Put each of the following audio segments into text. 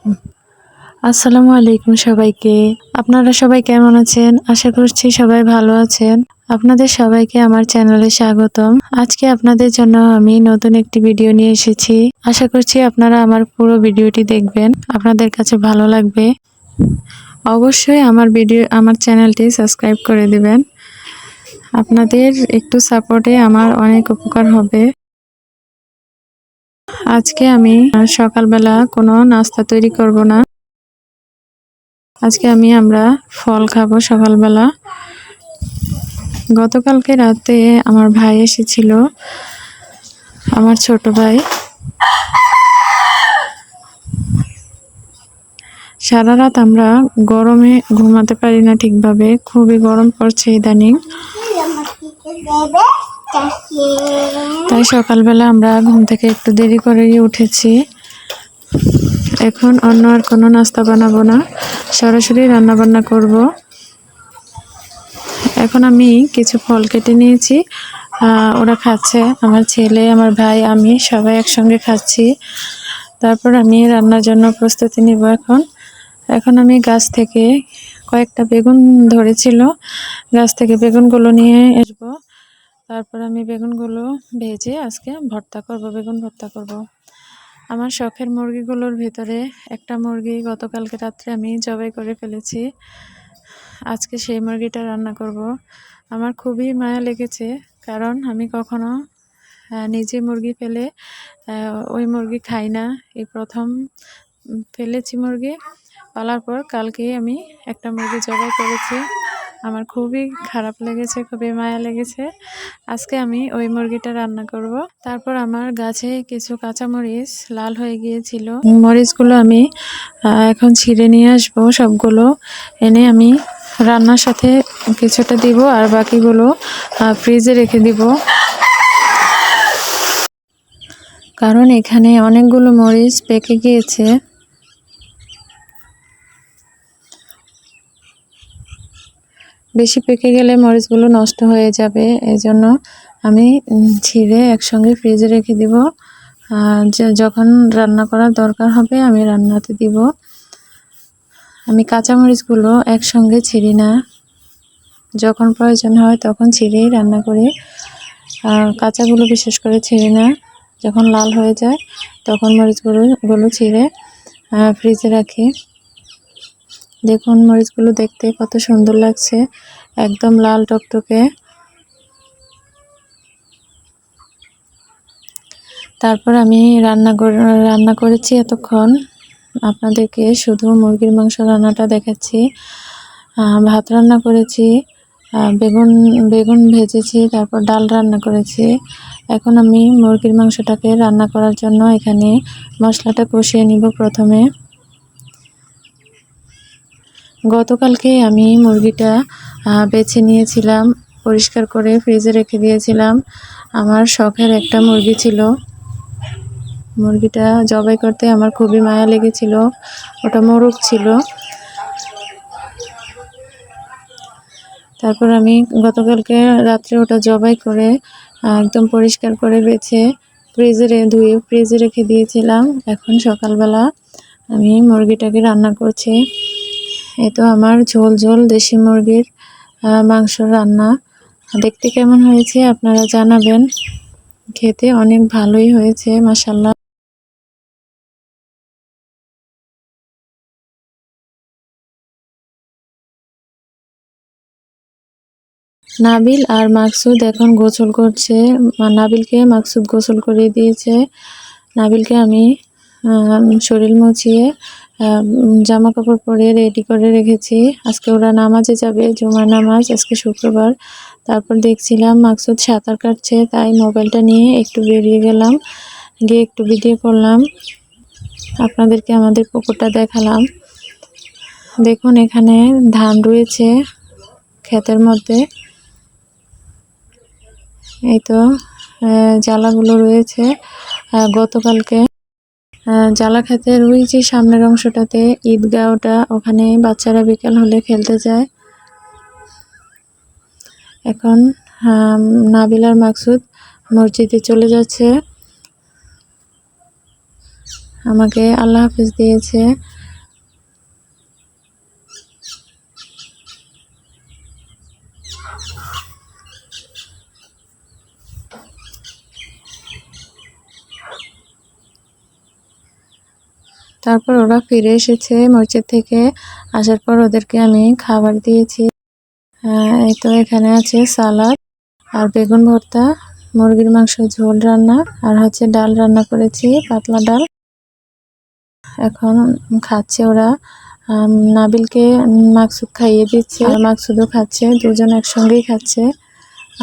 আসসালামু আলাইকুম সবাইকে। আপনারা সবাই কেমন আছেন? আশা করছি সবাই ভালো আছেন। আপনাদের সবাইকে আমার চ্যানেলে স্বাগতম। আজকে আপনাদের জন্য আমি নতুন একটি ভিডিও নিয়ে এসেছি। আশা করছি আপনারা আমার পুরো ভিডিওটি দেখবেন। আপনাদের কাছে ভালো লাগবে। অবশ্যই আমার চ্যানেলটি সাবস্ক্রাইব করে দিবেন। আপনাদের একটু সাপোর্টে আমার অনেক উপকার হবে। আজকে আমি সকালবেলা কোনো নাস্তা তৈরি করব না। আজকে আমরা ফল খাবো সকালবেলা। গতকালকে রাতে আমার ভাই এসেছিল, আমার ছোট ভাই। সারা রাত আমরা গরমে ঘুমাতে পারি না ঠিকভাবে, খুবই গরম পড়ছে ইদানিং। তাই সকালবেলা আমরা ঘুম থেকে একটু দেরি করেই উঠেছি। এখন অন্য আর কোনো নাস্তা বানাবো না, সরাসরি রান্না বান্না করব। এখন আমি কিছু ফল কেটে নিয়েছি, ওরা খাচ্ছে, আমার ছেলে, আমার ভাই, আমি সবাই একসঙ্গে খাচ্ছি। তারপর আমি রান্নার জন্য প্রস্তুতি নিব। এখন আমি গাছ থেকে কয়েকটা বেগুন ধরেছিল, গাছ থেকে বেগুনগুলো নিয়ে আসবো। তারপর আমি বেগুনগুলো ভেজে আজকে ভর্তা করব, বেগুন ভর্তা করব। আমার শখের মুরগিগুলোর ভিতরে একটা মুরগি গতকালকে রাত্রে আমি জবাই করে ফেলেছি। আজকে সেই মুরগিটা রান্না করব। আমার খুবই মায়া লেগেছে, কারণ আমি কখনো নিজে মুরগি ফেলে ওই মুরগি খাই না। এই প্রথম ফেলেছি মুরগি। পালার পর কালকেই আমি একটা মুরগি জবাই করেছি। আমার খুবই খারাপ লেগেছে, খুবই মায়া লেগেছে। আজকে আমি ওই মুরগিটা রান্না করব। তারপর আমার গাছে কিছু কাঁচামরিচ লাল হয়ে গিয়েছিল, মরিচগুলো আমি এখন ছিঁড়ে নিয়ে আসবো। সবগুলো এনে আমি রান্নার সাথে কিছুটা দিব, আর বাকিগুলো ফ্রিজে রেখে দিব, কারণ এখানে অনেকগুলো মরিচ পেকে গিয়েছে। বেশি পেকে গেলে মরিচগুলো নষ্ট হয়ে যাবে, এজন্য আমি ছিঁড়ে একসঙ্গে ফ্রিজে রেখে দিব। যখন রান্না করার দরকার হবে আমি রান্নাতে দিব। আমি কাঁচামরিচগুলো একসঙ্গে ছিঁড়ি না, যখন প্রয়োজন হয় তখন ছিঁড়েই রান্না করি। কাঁচাগুলো বিশেষ করে ছিঁড়ি না, যখন লাল হয়ে যায় তখন মরিচগুলো ছিঁড়ে ফ্রিজে রাখি। দেখুন মরিচগুলো দেখতে কত সুন্দর লাগছে, একদম লাল টকটকে। তারপর আমি রান্না করেছি এতক্ষণ, আপনাদেরকে শুধু মুরগির মাংস রান্নাটা দেখাচ্ছি। ভাত রান্না করেছি, বেগুন ভেজেছি, তারপর ডাল রান্না করেছি। এখন আমি মুরগির মাংসটাকে রান্না করার জন্য এখানে মশলাটা কষিয়ে নিব। প্রথমে গতকালকে আমি মুরগিটা বেছে নিয়েছিলাম, পরিষ্কার করে ফ্রিজে রেখে দিয়েছিলাম। আমার শখের একটা মুরগি ছিল, মুরগিটা জবাই করতে আমার খুবই মায়া লেগেছিল, ওটা মোরগ ছিল। তারপর আমি গতকালকে রাত্রে ওটা জবাই করে একদম পরিষ্কার করে বেছে ধুয়ে ফ্রিজে রেখে দিয়েছিলাম। এখন সকালবেলা আমি মুরগিটাকে রান্না করছি। এই তো আমার ঝোল ঝোল দেশি মুরগির মাংস রান্না। দেখতে কেমন হয়েছে আপনারা জানাবেন। খেতে অনেক ভালোই হয়েছে, মাশাআল্লাহ। নাবিল আর মাকসুদ এখন গোসল করছে। নাবিলকে মাকসুদ গোসল করে দিয়েছে। নাবিলকে আমি শরীর মুছিয়ে জামা কাপড় পরে রেডি করে রেখেছি। আজকে ওরা নামাজে যাবে, জুমার নামাজ, আজকে শুক্রবার। তারপর দেখছিলাম মাকসুদ সাঁতার কাটছে, তাই মোবাইলটা নিয়ে একটু বেরিয়ে গেলাম, গিয়ে একটু ভিডিও করলাম, আপনাদেরকে আমাদের পুকুরটা দেখালাম। দেখুন এখানে ধান রয়েছে ক্ষেতের মধ্যে। এই তো জ্বালাগুলো রয়েছে গতকালকে। জ্বালা ক্ষেতের ওই যে সামনের অংশটাতে ঈদগাহটা, ওখানে বাচ্চারা বিকেল হলে খেলতে যায়। এখন নাবিল আর মাকসুদ মসজিদে চলে যাচ্ছে। আমাকে আল্লাহ হাফেজ দিয়েছে। তারপর ওরা ফিরে এসেছে মসজিদ থেকে। আসার পর ওদেরকে আমি খাবার দিয়েছি। এই তো এখানে আছে সালাদ আর বেগুন ভর্তা, মুরগির মাংস ঝোল রান্না, আর হচ্ছে ডাল রান্না করেছি, পাতলা ডাল। এখন খাচ্ছে ওরা। নাবিলকে মাকসুদ খাইয়ে দিচ্ছে আর মাকসুদও খাচ্ছে, দুজন একসঙ্গেই খাচ্ছে।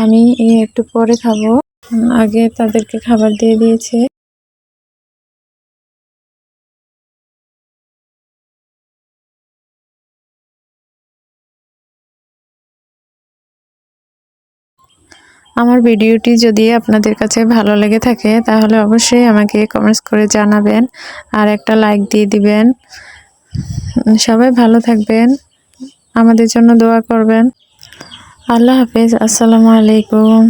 আমি একটু পরে খাবো, আগে তাদেরকে খাবার দিয়ে দিয়েছে। আমার ভিডিওটি যদি আপনাদের কাছে ভালো লেগে থাকে তাহলে অবশ্যই আমাকে কমেন্টস করে জানাবেন আর একটা লাইক দিয়ে দিবেন। সবাই ভালো থাকবেন, আমাদের জন্য দোয়া করবেন। আল্লাহ হাফেজ, আসসালামু আলাইকুম।